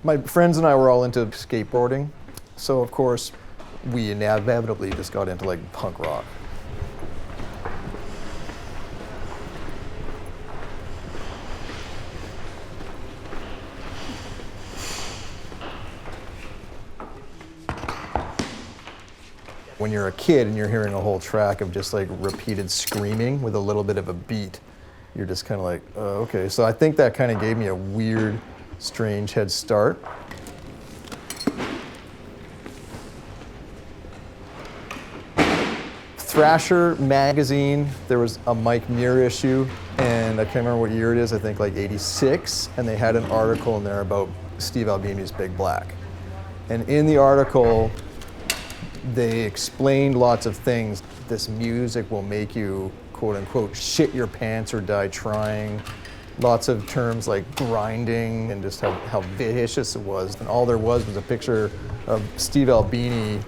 My friends and I were all into skateboarding, so of course we inevitably just got into like punk rock. When you're a kid and you're hearing a whole track of just like repeated screaming with a little bit of a beat, you're just kind of like, okay. So I think that kind of gave me a weird, strange head start. Thrasher magazine, there was a Mike Muir issue, and I can't remember what year it is, I think like 86, and they had an article in there about Steve Albini's Big Black. And in the article, they explained lots of things. This music will make you, quote unquote, shit your pants or die trying. Lots of terms like grinding and just how vicious it was. And all there was a picture of Steve Albini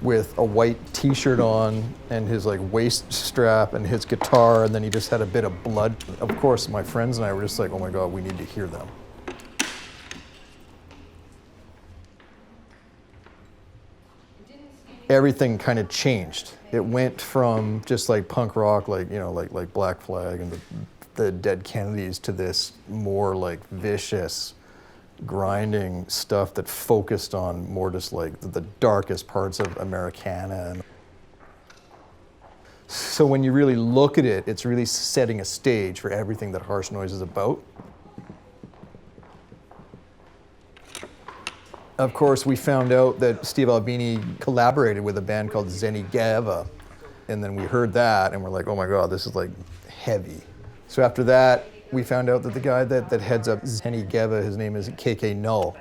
with a white t-shirt on and his like waist strap and his guitar, and then he just had a bit of blood. Of course, my friends and I were just like, oh my God, we need to hear them. Everything kind of changed. It went from just like punk rock, like, you know, like Black Flag and the Dead Kennedys, to this more like vicious, grinding stuff that focused on more just like the darkest parts of Americana. So when you really look at it, it's really setting a stage for everything that Harsh Noise is about. Of course, we found out that Steve Albini collaborated with a band called Zenigeva. And then we heard that and we're like, oh my God, this is like heavy. So after that, we found out that the guy that heads up Zenigeva, his name is KK Null,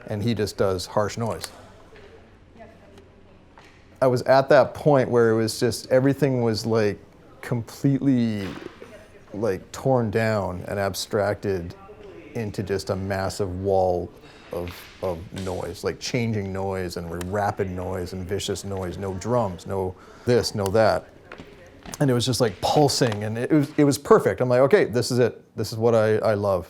and he just does Harsh Noise. I was at that point where it was just, everything was like completely like torn down and abstracted into just a massive wall of noise, like changing noise and rapid noise and vicious noise, no drums, no this, no that. And it was just like pulsing, and it was perfect. I'm like, okay, this is it. This is what I love.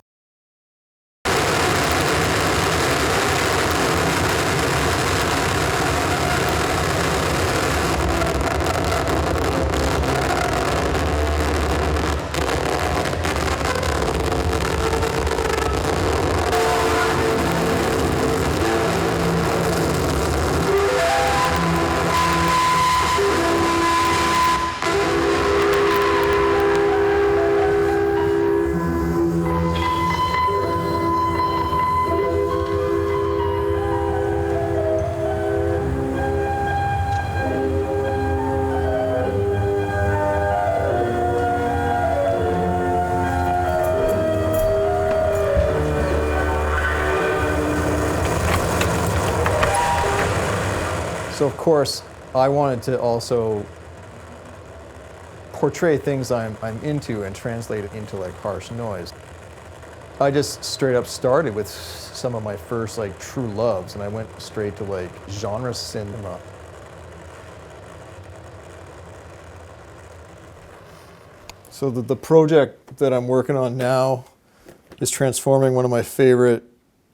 So of course, I wanted to also portray things I'm into and translate it into like Harsh Noise. I just straight up started with some of my first like true loves, and I went straight to like genre cinema. So the project that I'm working on now is transforming one of my favorite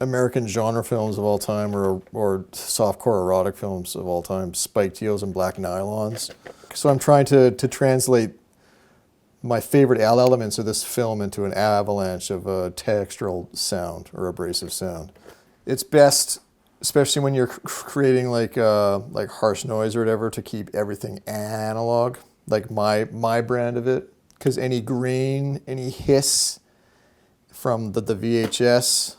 American genre films of all time, or softcore erotic films of all time, Spiked Heels and Black Nylons. So I'm trying to translate my favorite elements of this film into an avalanche of textural sound or abrasive sound. It's best, especially when you're creating like Harsh Noise or whatever, to keep everything analog, like my brand of it, because any grain, any hiss from the VHS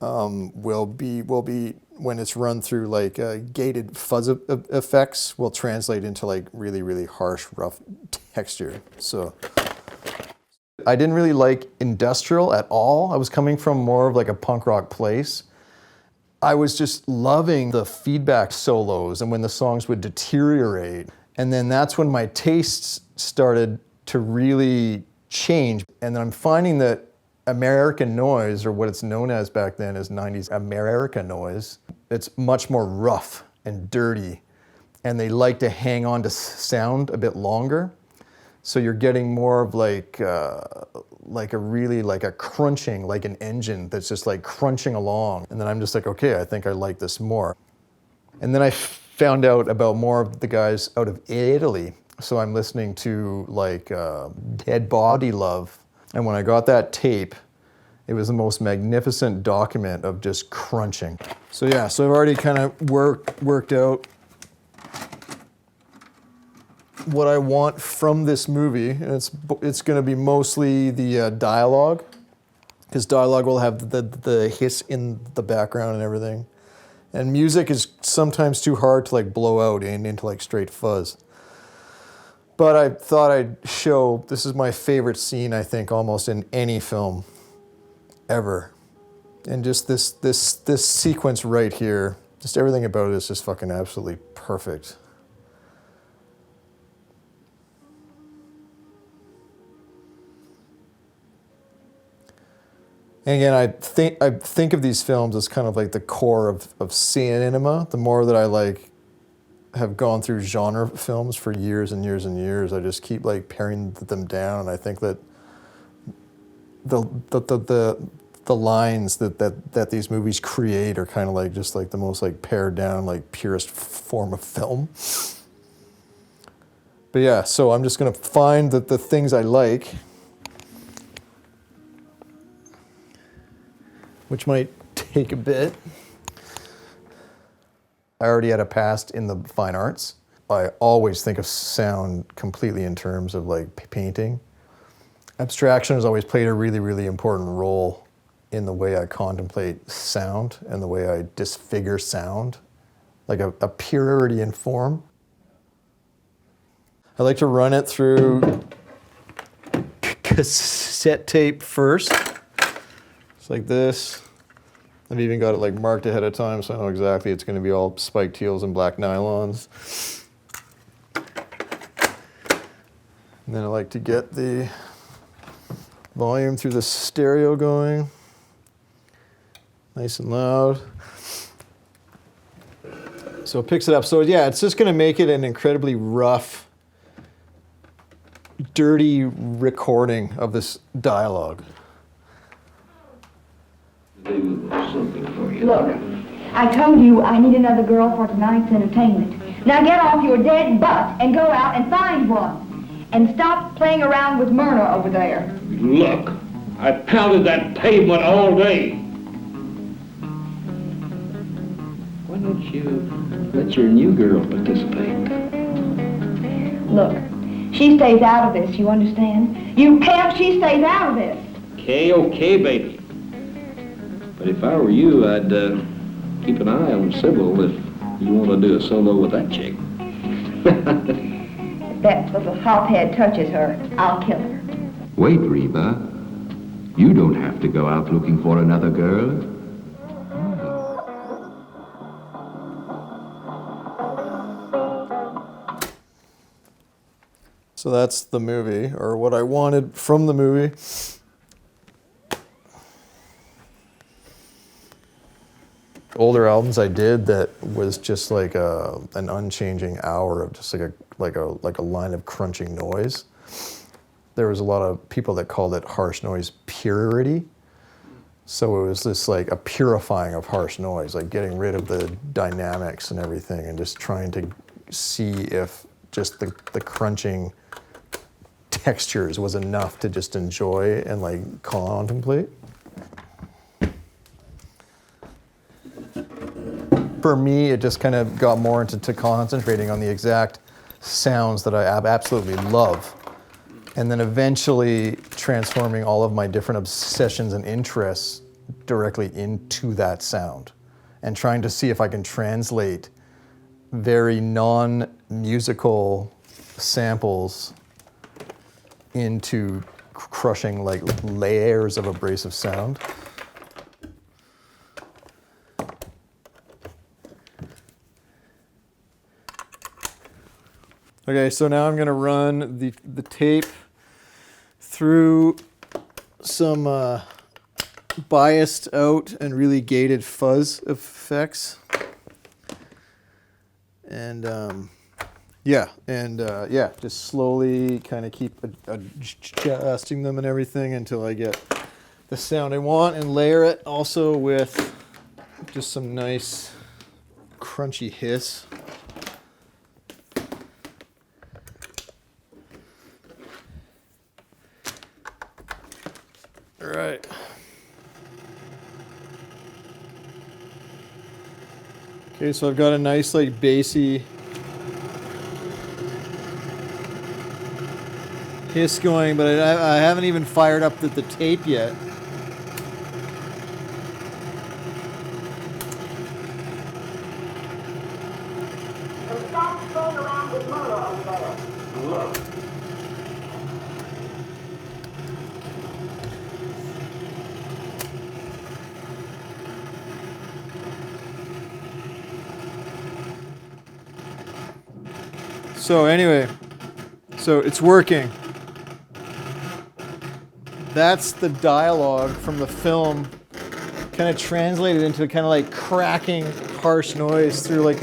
will be when it's run through like gated fuzz effects, will translate into like really, really harsh, rough texture. So I didn't really like industrial at all. I was coming from more of like a punk rock place. I was just loving the feedback solos and when the songs would deteriorate. And then that's when my tastes started to really change. And then I'm finding that American noise, or what it's known as back then as 90s America noise, it's much more rough and dirty, and they like to hang on to sound a bit longer. So you're getting more of like like a crunching, like an engine that's just like crunching along. And then I'm just like, okay, I think I like this more. And then I found out about more of the guys out of Italy. So I'm listening to like Dead Body Love. And when I got that tape, it was the most magnificent document of just crunching. So yeah, so I've already kind of worked out what I want from this movie, and it's going to be mostly the dialogue, because dialogue will have the hiss in the background and everything. And music is sometimes too hard to like blow out into like straight fuzz. But I thought I'd show, this is my favorite scene, I think, almost in any film ever. And just this sequence right here, just everything about it is just fucking absolutely perfect. And again, I think of these films as kind of like the core of cinema. The more that I like have gone through genre films for years and years and years, I just keep like paring them down. And I think that the lines that these movies create are kind of like just like the most like pared down, like purest form of film. But yeah, so I'm just gonna find the things I like, which might take a bit. I already had a past in the fine arts. I always think of sound completely in terms of like painting. Abstraction has always played a really, really important role in the way I contemplate sound and the way I disfigure sound, like a purity in form. I like to run it through cassette tape first. It's like this. I've even got it like marked ahead of time, so I know exactly it's going to be all spiked heels and black nylons. And then I like to get the volume through the stereo going, nice and loud. So it picks it up. So yeah, it's just going to make it an incredibly rough, dirty recording of this dialogue. Look, I told you I need another girl for tonight's entertainment. Now get off your dead butt and go out and find one. And stop playing around with Myrna over there. Look, I pounded that pavement all day. Why don't you let your new girl participate? Look, she stays out of this, you understand? You pimp, she stays out of this. Okay, baby. But if I were you, I'd keep an eye on Sybil if you want to do a solo with that chick. If that little hophead touches her, I'll kill her. Wait, Reba. You don't have to go out looking for another girl. So that's the movie, or what I wanted from the movie. Older albums I did that was just like an unchanging hour of just like a line of crunching noise. There was a lot of people that called it harsh noise purity. So it was this like a purifying of harsh noise, like getting rid of the dynamics and everything, and just trying to see if just the crunching textures was enough to just enjoy and like contemplate. For me, it just kind of got more into concentrating on the exact sounds that I absolutely love, and then eventually transforming all of my different obsessions and interests directly into that sound, and trying to see if I can translate very non-musical samples into crushing like layers of abrasive sound. Okay, so now I'm going to run the tape through some biased out and really gated fuzz effects. And Yeah, and yeah, just slowly kind of keep adjusting them and everything until I get the sound I want, and layer it also with just some nice crunchy hiss. All right. Okay, so I've got a nice like bassy hiss going, but I haven't even fired up the tape yet. So anyway, so it's working. That's the dialogue from the film, kind of translated into kind of like cracking, harsh noise through like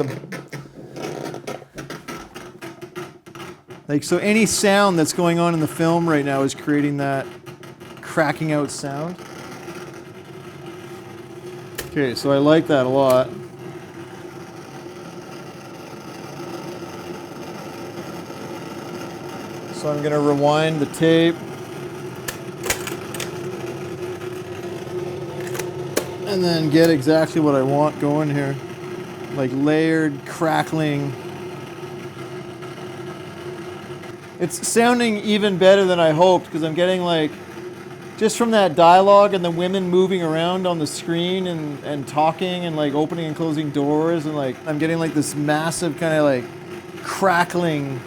so any sound that's going on in the film right now is creating that cracking out sound. Okay, so I like that a lot. So I'm gonna rewind the tape. And then get exactly what I want going here. Like layered, crackling. It's sounding even better than I hoped because I'm getting like, just from that dialogue and the women moving around on the screen and talking and like opening and closing doors, and like I'm getting like this massive kind of like crackling,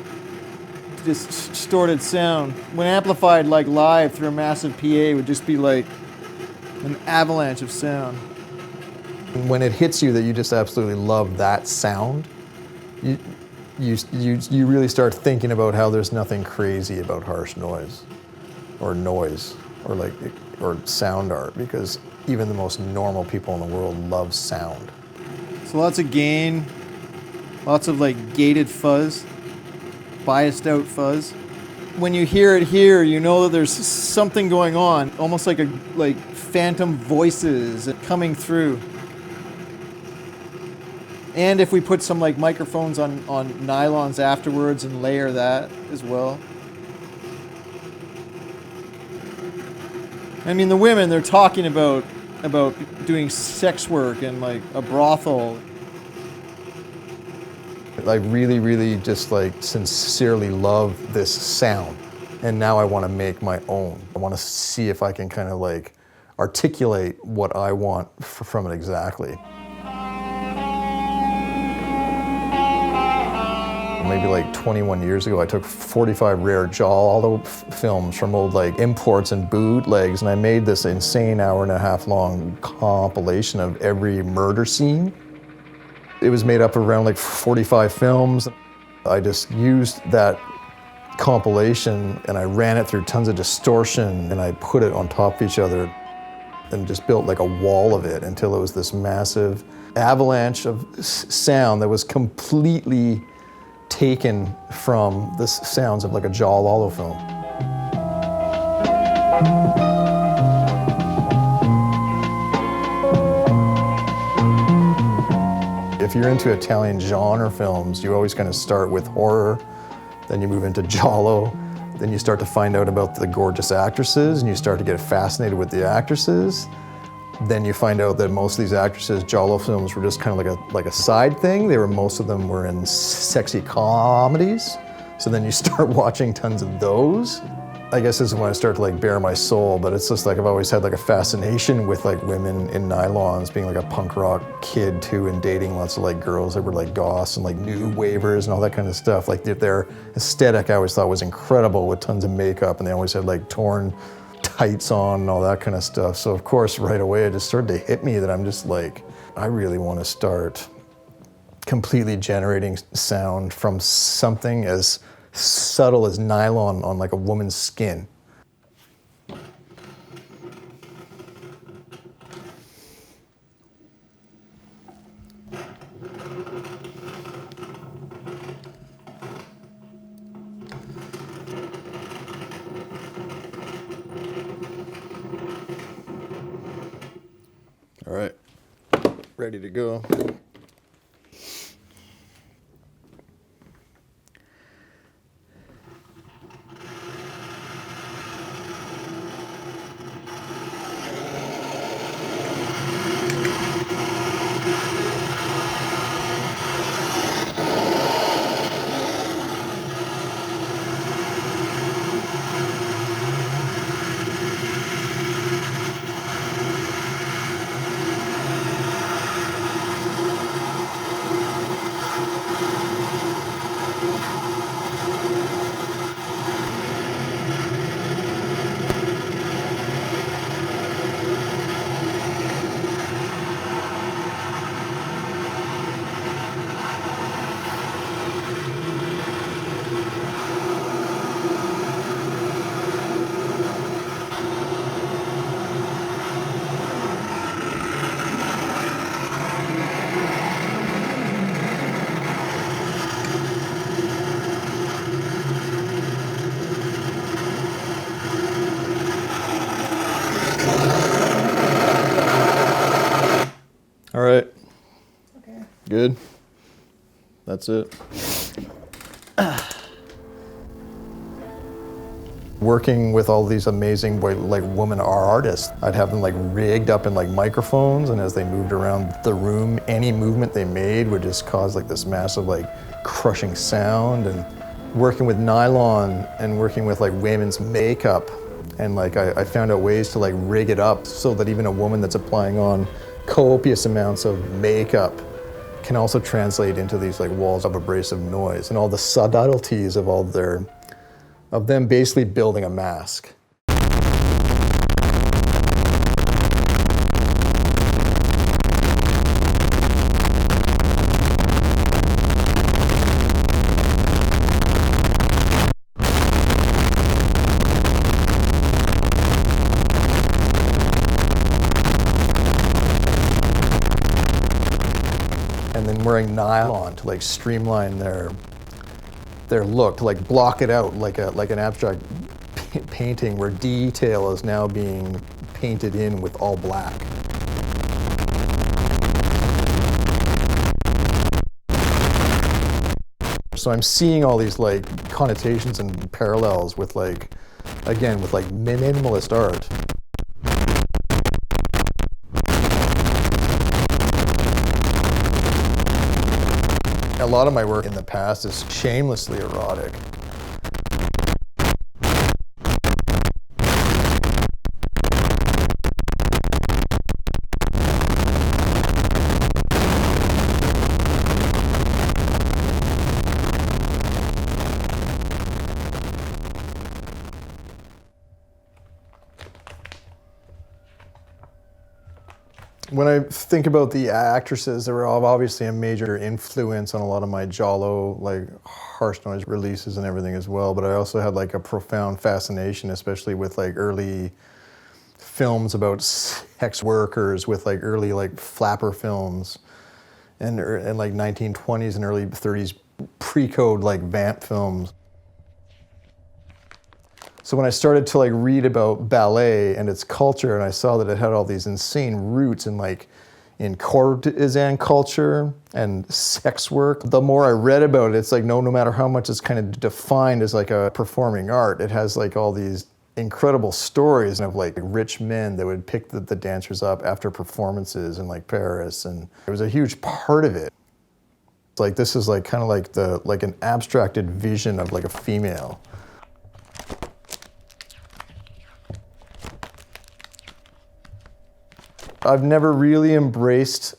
distorted sound. When amplified like live through a massive PA, it would just be like an avalanche of sound. When it hits you that you just absolutely love that sound, you really start thinking about how there's nothing crazy about harsh noise or sound art, because even the most normal people in the world love sound. So lots of gain, lots of like gated fuzz, biased out fuzz. When you hear it here, you know that there's something going on, almost like phantom voices coming through. And if we put some like microphones on nylons afterwards and layer that as well. I mean, the women, they're talking about doing sex work and like a brothel. I really, really just like sincerely love this sound. And now I want to make my own. I want to see if I can kind of like articulate what I want from it exactly. Maybe like 21 years ago, I took 45 rare Giallo films from old like imports and bootlegs, and I made this insane hour-and-a-half long compilation of every murder scene. It was made up of around like 45 films. I just used that compilation and I ran it through tons of distortion, and I put it on top of each other and just built like a wall of it until it was this massive avalanche of sound that was completely taken from the sounds of like a Giallo film. If you're into Italian genre films, you always kind of start with horror, then you move into Giallo, then you start to find out about the gorgeous actresses, and you start to get fascinated with the actresses. Then you find out that most of these actresses, Giallo films were just kind of like a side thing. Most of them were in sexy comedies. So then you start watching tons of those. I guess this is when I start to like bare my soul, but it's just like I've always had like a fascination with like women in nylons, being like a punk rock kid too, and dating lots of like girls that were like goths and like new wavers and all that kind of stuff. Like their aesthetic I always thought was incredible, with tons of makeup, and they always had like torn tights on and all that kind of stuff. So of course right away it just started to hit me that I'm just like, I really want to start completely generating sound from something as subtle as nylon on like a woman's skin. ready to go. All right. Okay. Good. That's it. Working with all these amazing woman artists, I'd have them like rigged up in like microphones, and as they moved around the room, any movement they made would just cause like this massive like crushing sound. And working with nylon and working with like women's makeup, and like I found out ways to like rig it up so that even a woman that's applying on copious amounts of makeup can also translate into these like walls of abrasive noise and all the subtleties of of them basically building a mask. And then wearing nylon to like streamline their look, to like block it out like an abstract painting where detail is now being painted in with all black. So I'm seeing all these like connotations and parallels with like, again, with like minimalist art. A lot of my work in the past is shamelessly erotic. When I think about the actresses, they were obviously a major influence on a lot of my Giallo, like harsh noise releases and everything as well. But I also had like a profound fascination, especially with like early films about sex workers, with like early like flapper films, and like 1920s and early 30s pre-code like vamp films. So when I started to like read about ballet and its culture, and I saw that it had all these insane roots in courtesan culture and sex work, the more I read about it, it's like no matter how much it's kind of defined as like a performing art, it has like all these incredible stories of like rich men that would pick the dancers up after performances in like Paris, and it was a huge part of it. It's like this is like kind of like an abstracted vision of like a female. I've never really embraced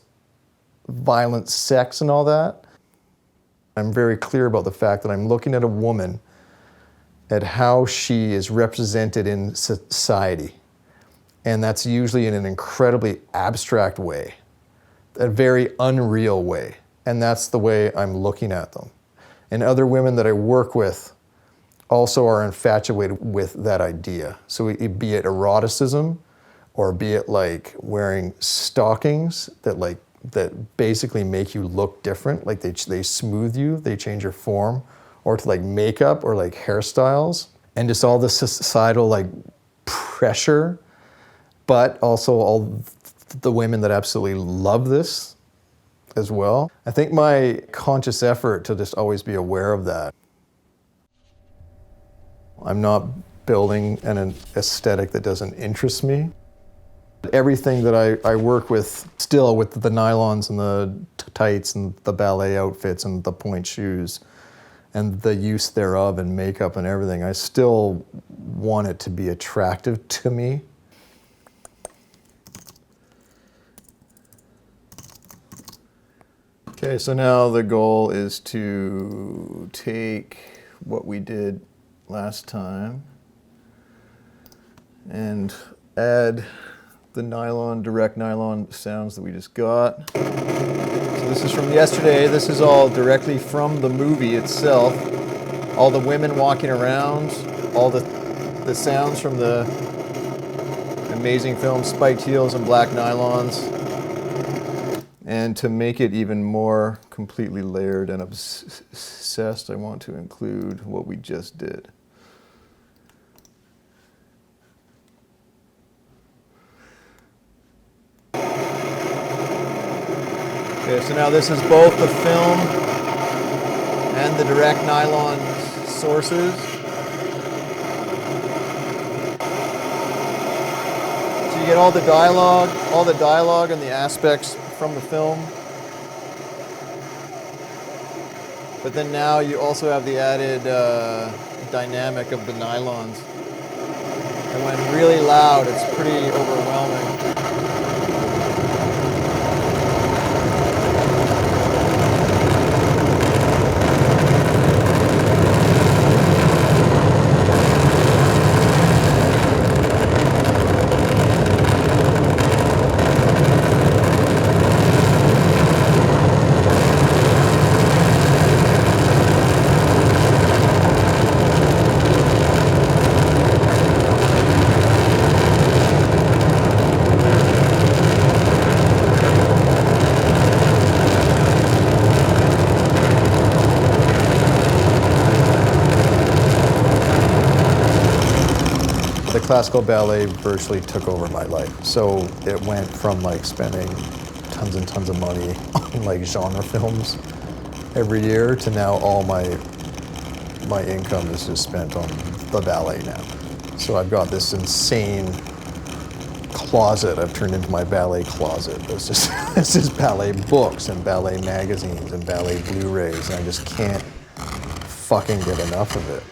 violent sex and all that. I'm very clear about the fact that I'm looking at a woman, at how she is represented in society. And that's usually in an incredibly abstract way, a very unreal way. And that's the way I'm looking at them. And other women that I work with also are infatuated with that idea. So be it eroticism, or be it like wearing stockings that basically make you look different, like they smooth you, they change your form, or to like makeup or like hairstyles, and just all the societal like pressure, but also all the women that absolutely love this as well. I think my conscious effort to just always be aware of that. I'm not building an aesthetic that doesn't interest me. Everything that I work with still, with the nylons and the tights and the ballet outfits and the point shoes and the use thereof and makeup and everything, I still want it to be attractive to me. Okay, so now the goal is to take what we did last time and add the nylon, direct nylon sounds that we just got. So this is from yesterday. This is all directly from the movie itself. All the women walking around, all the sounds from the amazing film Spiked Heels and Black Nylons. And to make it even more completely layered and obsessed, I want to include what we just did. Okay, so now this is both the film and the direct nylon sources. So you get all the dialogue and the aspects from the film. But then now you also have the added dynamic of the nylons. And when really loud, it's pretty overwhelming. The classical ballet virtually took over my life. So it went from like spending tons and tons of money on like genre films every year to now all my income is just spent on the ballet now. So I've got this insane closet I've turned into my ballet closet. It's just ballet books and ballet magazines and ballet Blu-rays, and I just can't fucking get enough of it.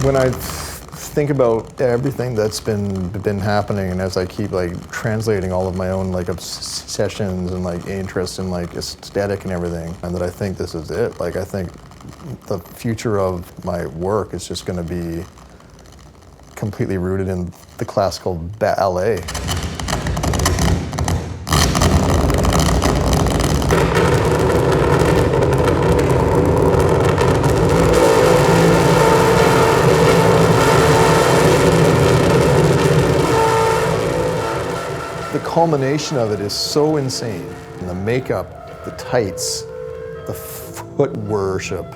When I think about everything that's been happening, and as I keep like translating all of my own like obsessions and like interests in like aesthetic and everything, and that I think this is it. Like I think the future of my work is just going to be completely rooted in the classical ballet. The culmination of it is so insane. And the makeup, the tights, the foot worship,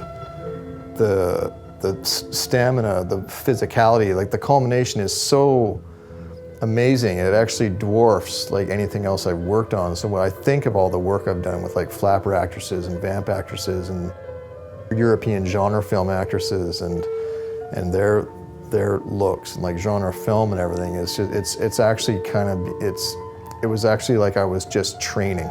the stamina, the physicality, like the culmination is so amazing. It actually dwarfs like anything else I've worked on. So when I think of all the work I've done with like flapper actresses and vamp actresses and European genre film actresses and their looks and like genre film and everything, it's actually kind of, it was actually like I was just training.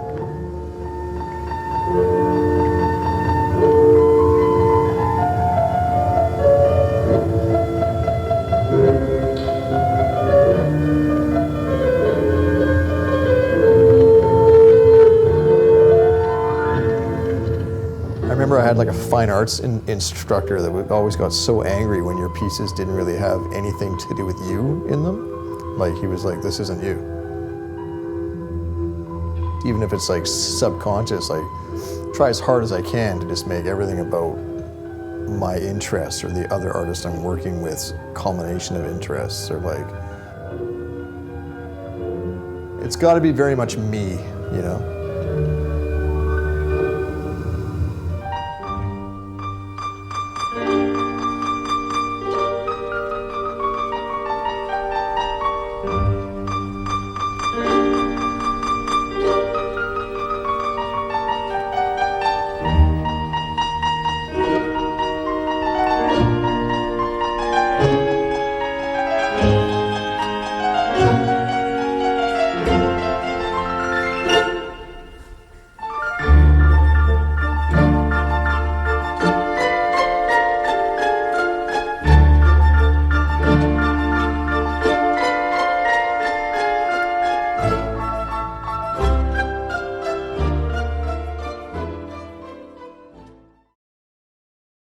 I remember I had like a fine arts instructor that always got so angry when your pieces didn't really have anything to do with you in them. Like he was like, this isn't you. Even if it's like subconscious, like try as hard as I can to just make everything about my interests or the other artist I'm working with's culmination of interests, or like, it's got to be very much me, you know?